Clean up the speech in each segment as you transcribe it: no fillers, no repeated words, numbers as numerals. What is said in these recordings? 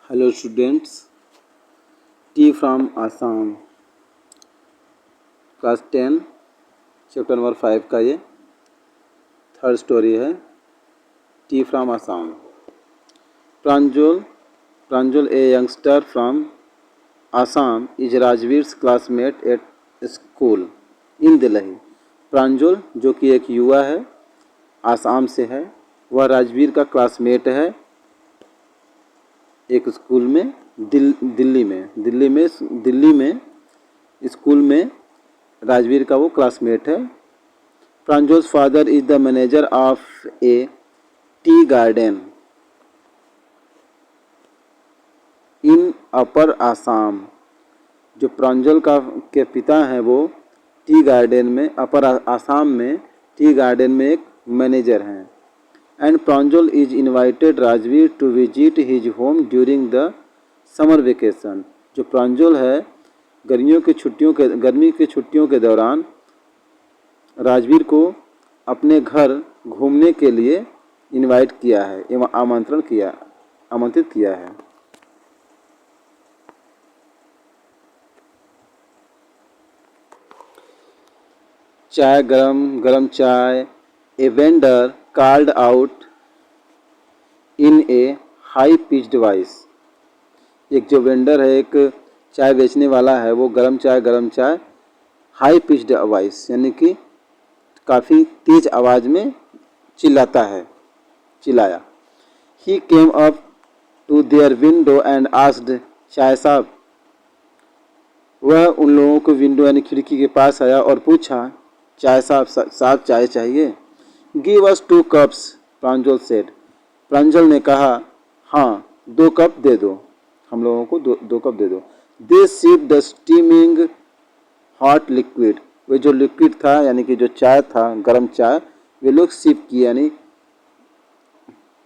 Hello students, tea from Assam class 10 chapter number 5 का ये third story है। Tea from Assam. Pranjal a youngster from Assam is Rajvir's classmate at school in Delhi. Pranjal जो कि एक युवा है, आसाम से है। वह राजवीर का क्लासमेट है एक स्कूल में, दिल्ली में स्कूल में राजवीर का वो क्लासमेट है। Pranjol's father is the manager of a tea garden in upper Assam. जो प्रांजल के पिता हैं वो टी गार्डन में, अपर आसाम में टी गार्डन में एक मैनेजर हैं। And Pranjal is invited Rajveer to visit his home during the summer vacation. जो प्रांजल है गर्मी की छुट्टियों के दौरान राजवीर को अपने घर घूमने के लिए इनवाइट किया है एवं आमंत्रित किया है। गरम चाय। A vendor called out in a high pitched voice। एक जो वेंडर है, एक चाय बेचने वाला है, वो गरम चाय हाई पिच्ड वॉइस यानी कि काफ़ी तेज आवाज़ में चिल्लाया। He came up to their window and asked, chai sahib. वह उन लोगों को विंडो यानी खिड़की के पास आया और पूछा, चाय साहब चाय चाहिए? गिव अस 2 कप्स, प्रांजल सेड। प्रांजल ने कहा, हाँ 2 कप दे दो, हम लोगों को 2 कप दे दो। They sip the steaming hot liquid. वे जो लिक्विड था यानी कि जो चाय था, गरम चाय, वे लोग सिप किए यानी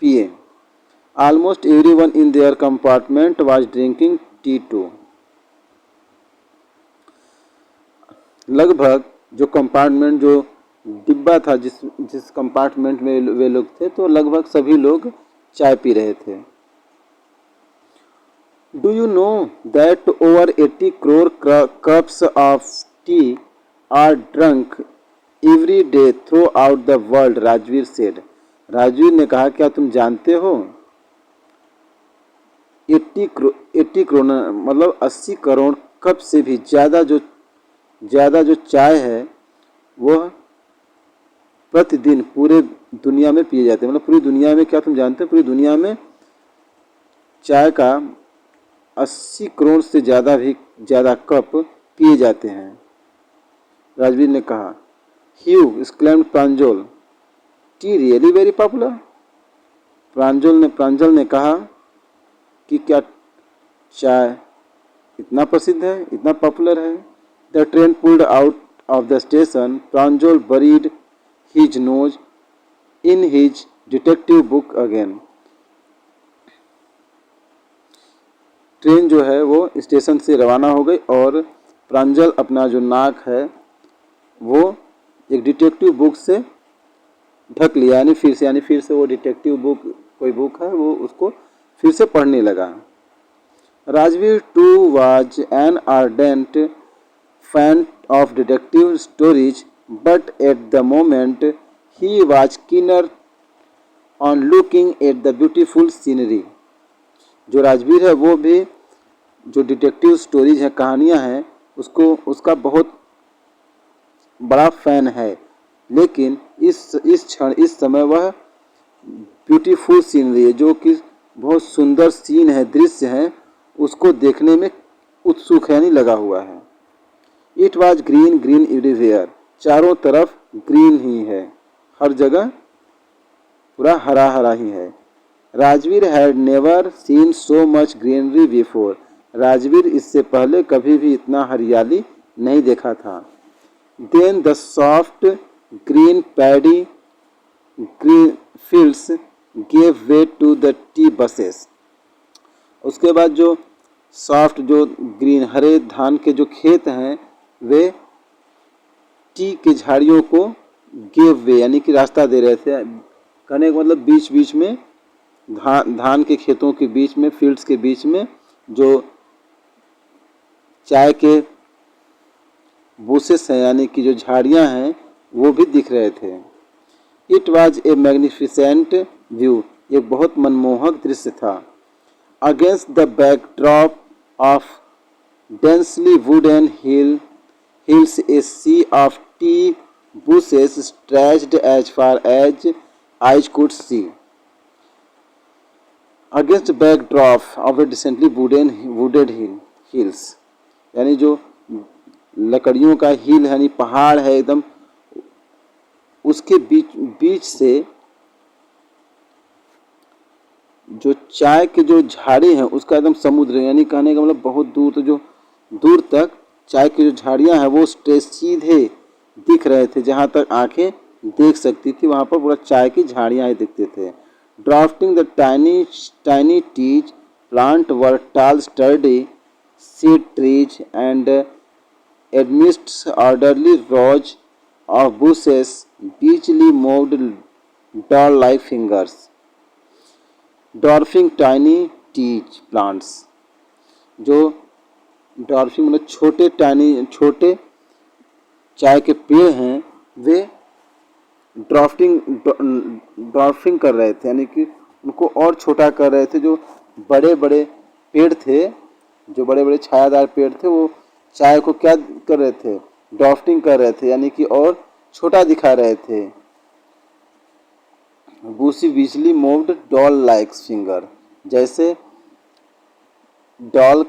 पिए। Almost everyone in their compartment was drinking tea too. लगभग जो कंपार्टमेंट, जो डिब्बा था, जिस कंपार्टमेंट में वे लोग थे, तो लगभग सभी लोग चाय पी रहे थे। Do you know that over 80 crore cups of T R drunk every day through out the world, Rajveer said. Rajveer ने कहा, क्या तुम जानते हो 80 करोड़ मतलब 80 करोड़ कप से भी ज़्यादा जो चाय है वह प्रतिदिन पूरे दुनिया में पिए जाते हैं। मतलब पूरी दुनिया में, क्या तुम जानते हो पूरी दुनिया में चाय का 80 करोड़ से ज़्यादा कप पिए जाते हैं, राजवीर ने कहा। ह्यू एक्सक्लेम्ड प्रांजल, टी रियली वेरी पॉपुलर। प्रांजल ने कहा कि क्या चाय इतना प्रसिद्ध है, इतना पॉपुलर है। The train pulled out of the station. Pranjal buried his nose in his detective book again। Train जो है वो स्टेशन से रवाना हो गई और प्रांजल अपना जो नाक है वो एक डिटेक्टिव बुक से ढक लिया, यानी फिर से वो डिटेक्टिव बुक, कोई बुक है, वो उसको फिर से पढ़ने लगा। Rajveer too was an ardent fan of detective stories, but at the moment he was keener on looking at the beautiful scenery। जो राजवीर है वो भी जो डिटेक्टिव स्टोरीज है, कहानियाँ हैं, उसका बहुत बड़ा फैन है। लेकिन इस समय वह ब्यूटीफुल सीनरी है, जो कि बहुत सुंदर सीन है, दृश्य है, उसको देखने में उत्सुक है, यानी लगा हुआ है। It was green everywhere. चारों तरफ ग्रीन ही है, हर जगह पूरा हरा ही है। Rajveer had never seen so much greenery before. Rajveer इससे पहले कभी भी इतना हरियाली नहीं देखा था। Then the soft green paddy green fields gave way to the tea bushes. उसके बाद जो सॉफ्ट, जो ग्रीन हरे धान के जो खेत हैं, वे टी के झाड़ियों को गिव वे यानी कि रास्ता दे रहे थे। कहने का मतलब बीच बीच में धान के खेतों के बीच में, फील्ड्स के बीच में जो चाय के बुशेस हैं यानी कि जो झाड़ियां हैं वो भी दिख रहे थे। It was a magnificent view, एक बहुत मनमोहक दृश्य था। Against the backdrop of densely wooden hills a sea of tea bushes stretched as far as eyes could see. Against the backdrop of a decently wooded hills, यानी जो लकड़ियों का हिल यानी पहाड़ है एकदम, उसके बीच से जो चाय के जो झाड़ी हैं उसका एकदम समुद्र, यानी कहने का मतलब बहुत दूर, तो जो दूर तक चाय की जो झाड़ियां हैं वो स्ट्रेट सीधे दिख रहे थे, जहां तक आंखें देख सकती थी वहां पर पूरा चाय की झाड़ियां ही दिखते थे। Drafting the tiny teas plant were tall sturdy seed trees and amidst orderly rows of bushes beachly moved doll-like fingers, dwarfing tiny tea plants. जो डॉर्फिंग मतलब छोटे चाय के पेड़ हैं वे ड्राफ्टिंग कर रहे थे, यानी कि उनको और छोटा कर रहे थे। जो बड़े बड़े पेड़ थे, जो बड़े बड़े छायादार पेड़ थे, वो चाय को क्या कर रहे थे, ड्राफ्टिंग कर रहे थे, यानी कि और छोटा दिखा रहे थे। बूसी बिजली मूव्ड डॉल लाइक फिंगर, जैसे डॉल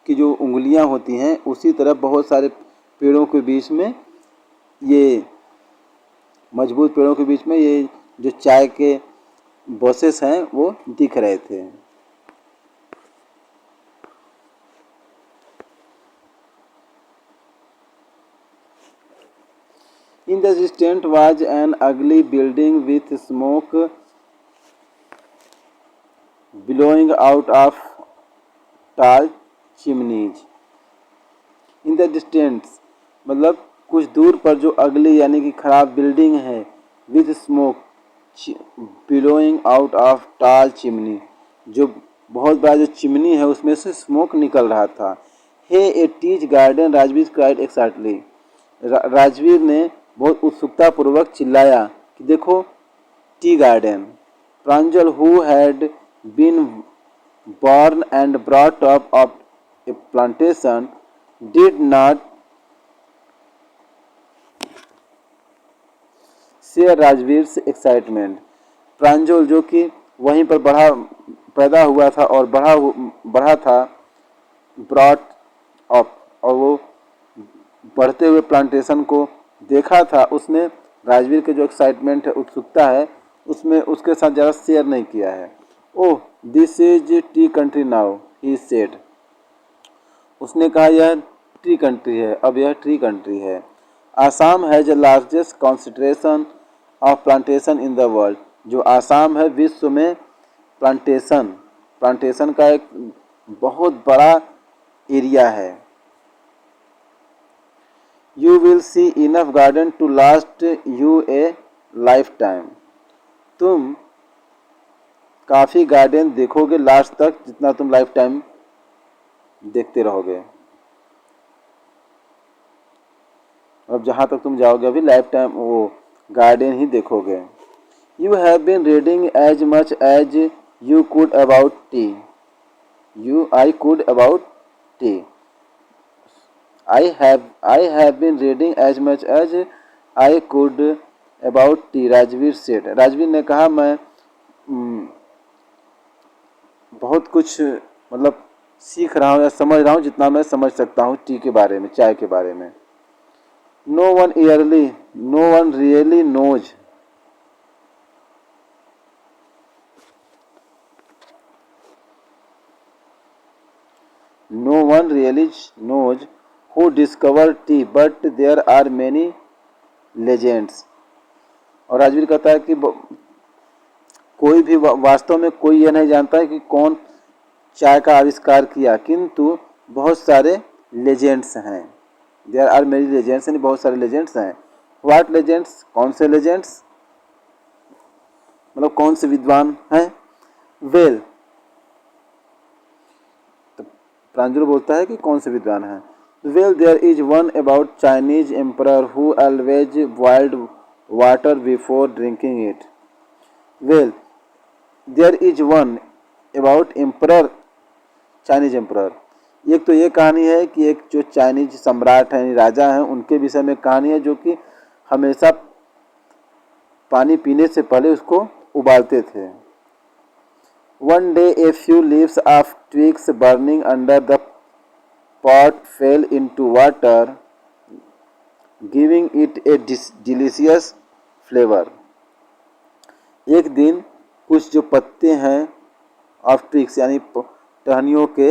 की जो उंगलियां होती हैं उसी तरह बहुत सारे पेड़ों के बीच में, ये मजबूत पेड़ों के बीच में ये जो चाय के बसेस हैं वो दिख रहे थे। In the distance was an ugly building with smoke billowing out of tall chimneys. In the distance मतलब कुछ दूर पर जो अगली यानी कि खराब बिल्डिंग है, with smoke billowing out of tall chimney, जो बहुत बड़ा जो चिमनी है उसमें से स्मोक निकल रहा था। Hey a teas garden, Rajvir cried excitedly, Rajvir ने बहुत उत्सुकता पूर्वक चिल्लाया कि देखो tea garden. Pranjal who had been born and brought up of a plantation did not share Rajvir excitement. Pranjal जो कि वहीं पर पैदा हुआ था और बढ़ा था, ब्रॉट अप, और वो बढ़ते हुए प्लांटेशन को देखा था, उसने राजवीर के जो एक्साइटमेंट है, उत्सुकता है, उसमें उसके साथ ज़्यादा शेयर नहीं किया है। Oh this is T country now, he said, उसने कहा यह टी कंट्री है, अब यह ट्री कंट्री है। Assam has the largest concentration of plantation in the world, जो आसाम है विश्व में प्लांटेशन का एक बहुत बड़ा एरिया है। You will see enough garden to last you a lifetime. तुम काफ़ी गार्डन देखोगे लास्ट तक, जितना तुम लाइफ टाइम देखते रहोगे। अब जहाँ तक तुम जाओगे अभी लाइफ टाइम वो गार्डन ही देखोगे। You have been reading as much as you could about tea. I could about tea. I have been reading as much as I could about tea, Rajveer said. Rajveer ने कहा मैं बहुत कुछ मतलब सीख रहा हूँ या समझ रहा हूँ जितना मैं समझ सकता हूँ टी के बारे में, चाय के बारे में। No one really knows. No one really knows who discovered tea, but there are many legends. और राजवीर कहता है कि कोई भी वास्तव में कोई यह नहीं जानता है कि कौन चाय का आविष्कार किया, किंतु बहुत सारे लेजेंड्स हैं। देयर आर मेनी लेजेंड्स, यानी बहुत सारे लेजेंड्स हैं। व्हाट लेजेंड्स, कौन से लेजेंड्स, मतलब कौन से विद्वान हैं? वेल, तो प्रांजल बोलता है कि कौन से विद्वान हैं? Well, there is one about Chinese emperor who always boiled water before drinking it. Well, there is one about emperor, Chinese emperor. एक तो ये कहानी है कि एक जो चाइनीज सम्राट हैं, राजा हैं, उनके विषय में कहानी है जो कि हमेशा पानी पीने से पहले उसको उबालते थे। One day a few leaves of twigs burning under the pot fell into water, giving it a delicious flavor। एक दिन कुछ जो पत्ते हैं ऑफ ट्विग्स यानी टहनियों के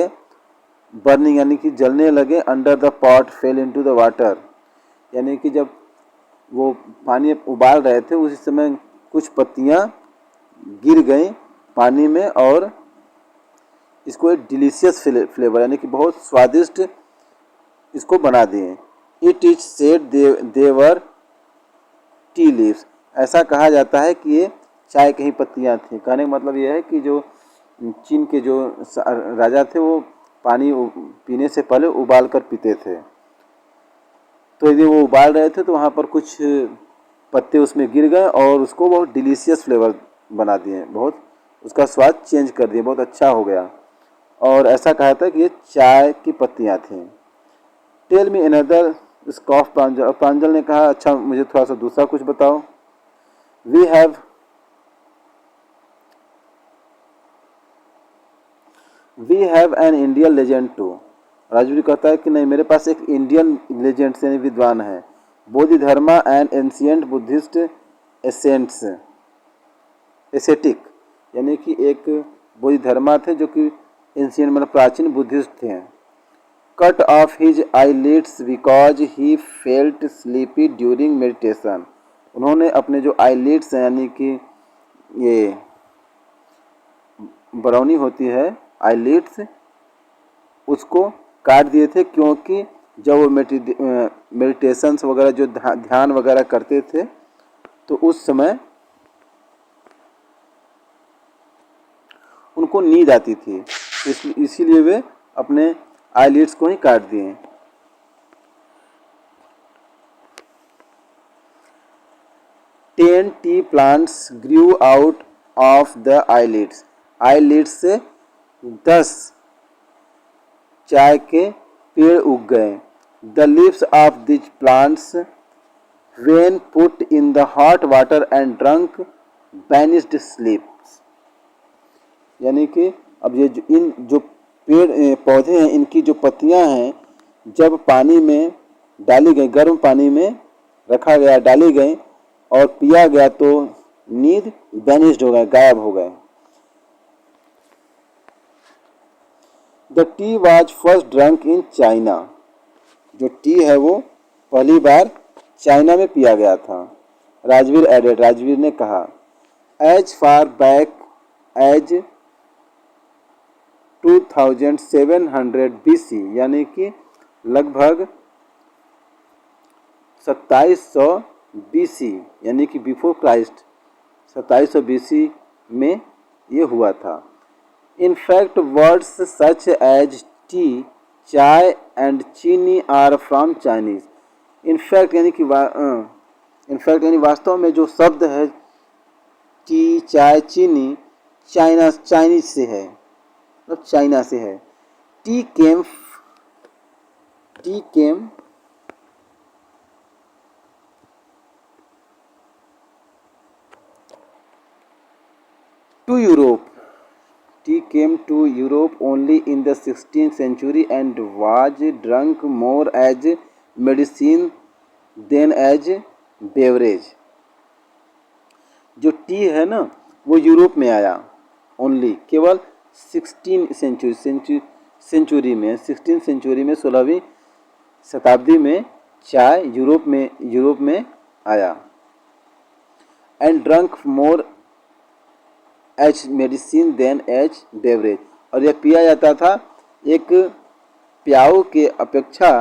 बर्निंग यानी कि जलने लगे, under the pot fail into the water, यानी कि जब वो पानी उबाल रहे थे उसी समय कुछ पत्तियां गिर गई पानी में और इसको एक डिलीशियस फ्लेवर यानी कि बहुत स्वादिष्ट इसको बना दिए। It is said they were tea leaves, ऐसा कहा जाता है कि ये चाय की ही पत्तियाँ थी। कहने का मतलब ये है कि जो चीन के जो राजा थे वो पानी पीने से पहले उबाल कर पीते थे, तो यदि वो उबाल रहे थे तो वहाँ पर कुछ पत्ते उसमें गिर गए और उसको बहुत डिलीशियस फ्लेवर बना दिए, बहुत उसका स्वाद चेंज कर दिए, बहुत अच्छा हो गया। और ऐसा कहा था कि ये चाय की पत्तियाँ थीं। Tell me another scoff Pranjal, Pranjal ने कहा अच्छा मुझे थोड़ा सा दूसरा कुछ बताओ। We have an Indian legend too. Rajveer कहता है कि नहीं, मेरे पास एक इंडियन लेजेंड यानी विद्वान है। Bodhidharma and ancient Buddhist acidic, यानी कि एक बोधिधर्मा थे जो कि एंशिएंट मतलब प्राचीन बुद्धिस्ट थे। Cut off his eyelids because he felt sleepy during meditation. उन्होंने अपने जो आईलिड्स हैं यानी कि ये बरौनी होती है आईलिड्स, उसको काट दिए थे क्योंकि जब वो मेडिटेशंस वगैरह जो ध्यान वगैरह करते थे तो उस समय उनको नींद आती थी, इसीलिए वे अपने आईलिड्स को ही काट दिए। 10 T plants Guru out of the eyelids. Eyelids से 10 चाय के पेड़ उग गए। The leaves of this plants when put in the hot water and drunk banished स्लीप्स, यानी कि अब ये इन जो पेड़ पौधे हैं इनकी जो पत्तियां हैं जब पानी में डाली गई, गर्म पानी में रखा गया, डाली गई और पिया गया तो नींद बैनिस्ड हो गए, गायब हो गए। The tea was first drunk in China. जो टी है वो पहली बार चाइना में पिया गया था। राजवीर एडेड, राजवीर ने कहा as far back as 2700 BC, यानी कि लगभग 2700 BC यानी कि बिफोर क्राइस्ट 2700 BC में ये हुआ था। In fact, words such as tea, चाय and चीनी are from Chinese. In fact यानी वास्तव में जो शब्द है टी, चाय, चीनी चाइनीज से है, मतलब चाइना से है। Tea came to Europe. Tea came to Europe only in the 16th century and was drunk more as medicine than as beverage। जो टी है ना वो यूरोप में आया ओनली केवल 16 सेंचुरी में 16वीं शताब्दी में चाय यूरोप में आया। And drunk more as medicine than as beverage, और यह पिया जाता था एक प्याऊ के अपेक्षा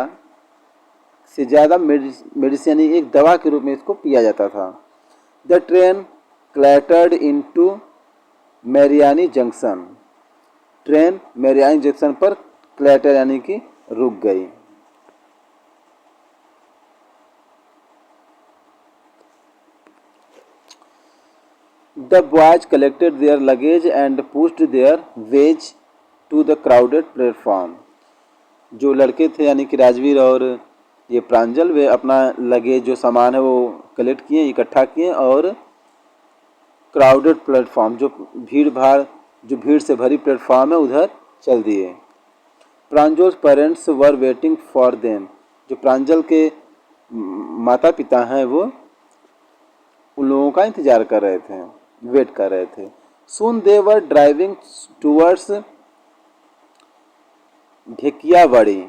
से ज़्यादा मेडिसिन एक दवा के रूप में इसको पिया जाता था। The train clattered into Mariani junction. Train Mariani junction पर क्लैटर यानी कि रुक गई। The boys collected their luggage and pushed their ways to the crowded platform. जो लड़के थे यानी कि राजवीर और ये प्रांजल, वे अपना लगेज जो सामान है वो कलेक्ट किए, इकट्ठा किए और क्राउडेड प्लेटफॉर्म जो भीड़ से भरी प्लेटफॉर्म है उधर चल दिए। Pranjal's parents were waiting for them. जो प्रांजल के माता पिता हैं वो उन लोगों का इंतजार कर रहे थे, वेट कर रहे थे। Soon they were driving towards Dhekiabari,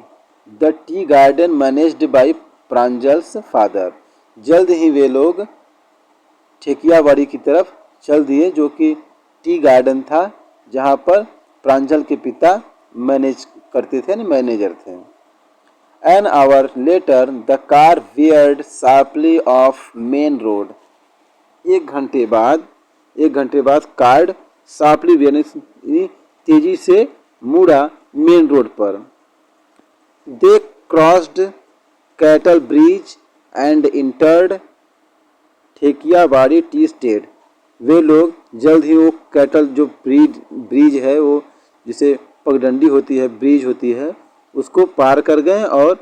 the tea garden managed by Pranjal's father. जल्द ही वे लोग ठेकियावाड़ी की तरफ चल दिए जो कि टी गार्डन था जहाँ पर प्रांजल के पिता मैनेज करते थे, मैनेजर थे। An hour later the car veered sharply off main road. एक घंटे बाद कार शार्पली यानी तेजी से मुड़ा मेन रोड पर। They crossed cattle bridge and entered Dhekiabari tea estate. वे लोग जल्द ही वो कैटल जो ब्रिज है, वो जिसे पगडंडी होती है, ब्रिज होती है, उसको पार कर गए और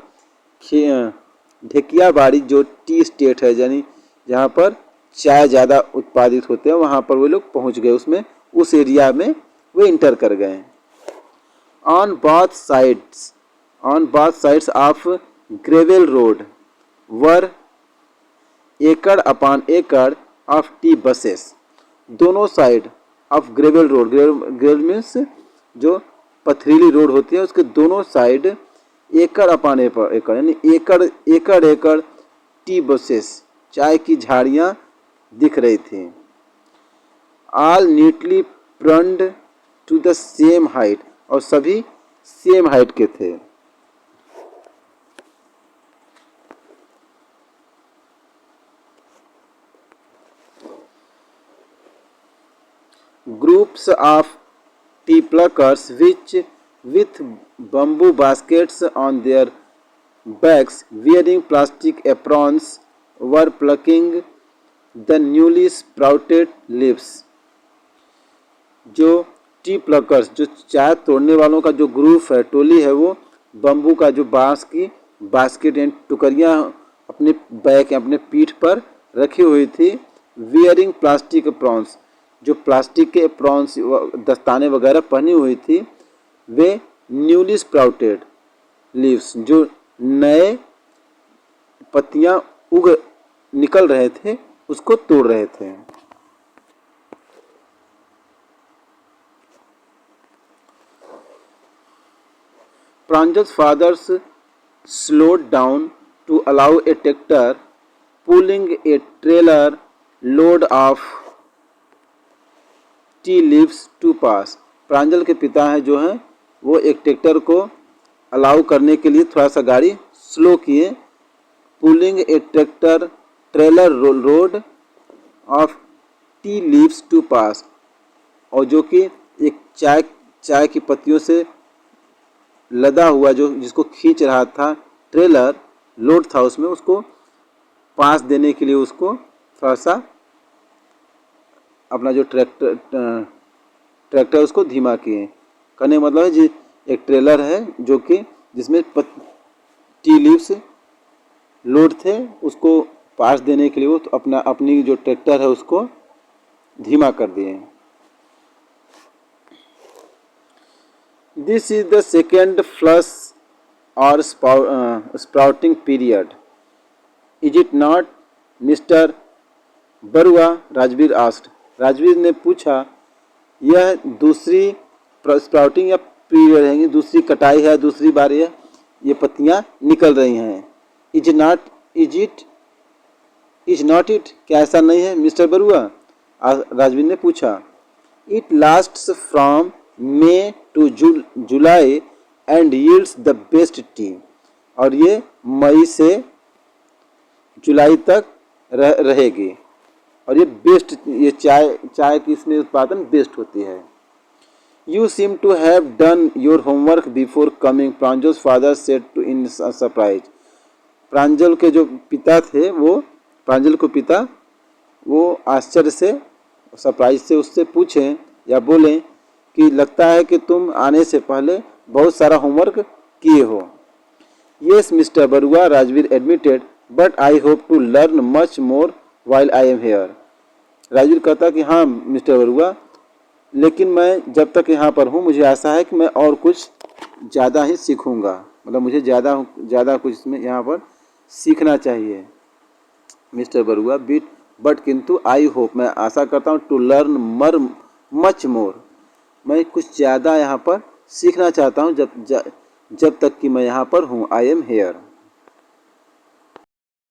ढेकियावाड़ी जो टी स्टेट है यानी जहाँ पर चाय ज़्यादा उत्पादित होते हैं वहाँ पर वे लोग पहुँच गए, उसमें उस एरिया में वे इंटर कर गए। On both sides of gravel road were acre upon acre of tea bushes. दोनों side of gravel road, gravel means जो पथरीली रोड होती है, उसके दोनों साइड एकड़ अपॉन एकड़ यानी एकड़ टी बसेस, चाय की झाड़ियाँ दिख रही थी। All neatly pruned to the same height, और सभी सेम हाइट के थे। Groups of tea pluckers which with bamboo baskets on their backs wearing plastic aprons were plucking the newly sprouted leaves। जो टी प्लकर्स, जो चाय तोड़ने वालों का जो ग्रुप है, टोली है, वो बम्बू का जो बांस की बास्केट एंड टुकड़ियाँ अपने बैक अपने पीठ पर रखी हुई थी। वियरिंग प्लास्टिक एप्रॉन्स, जो प्लास्टिक के एप्रॉन्स दस्ताने वगैरह पहनी हुई थी, वे न्यूली स्प्राउटेड लीव्स, जो नए पत्तियां निकल रहे थे, उसको तोड़ रहे थे। Pranjal's father's slowed down to allow a tractor pulling a trailer load of tea leaves to pass. Pranjal के पिता हैं जो हैं वो एक ट्रैक्टर को अलाउ करने के लिए थोड़ा सा गाड़ी स्लो किए। Pulling a trailer load of tea leaves to pass, और जो कि एक चाय की पत्तियों से लदा हुआ जो जिसको खींच रहा था ट्रेलर लोड था, उसमें उसको पास देने के लिए उसको थोड़ा सा अपना जो ट्रैक्टर उसको धीमा किए। कहने का मतलब है जी एक ट्रेलर है जो कि जिसमें टी लीव्स लोड थे, उसको पास देने के लिए वो तो अपनी जो ट्रैक्टर है उसको धीमा कर दिए। This is the second flush or sprouting period, is it not mister Barua? Rajvir asked. Rajvir ने पूछा, यह दूसरी स्प्राउटिंग या पीरियड है, दूसरी कटाई है, दूसरी बार ये पत्तियां निकल रही हैं। इज नॉट इट, क्या ऐसा नहीं है मिस्टर बरुआ? राजवीर ने पूछा। It lasts from May to July and yields the best tea, और ये मई से जुलाई तक रहेगी और ये बेस्ट, ये चाय की इसमें उत्पादन बेस्ट होती है। You seem to have done your homework before coming, Pranjal's father said to in surprise. Pranjal के जो पिता थे, वो प्रांजल को पिता वो आश्चर्य से, सरप्राइज से उससे पूछें या बोलें कि लगता है कि तुम आने से पहले बहुत सारा होमवर्क किए हो। Yes mister Barua, Rajveer admitted, but I hope to learn much more while I am here. Rajveer कहता कि हाँ मिस्टर बरुआ, लेकिन मैं जब तक यहाँ पर हूँ मुझे आशा है कि मैं और कुछ ज़्यादा ही सीखूँगा, मतलब मुझे ज़्यादा कुछ इसमें यहाँ पर सीखना चाहिए मिस्टर बरुआ। बट किंतु आई होप, मैं आशा करता हूँ, टू लर्न मच मोर, मैं कुछ ज़्यादा यहाँ पर सीखना चाहता हूँ जब तक कि मैं यहाँ पर हूँ। आई एम हेयर।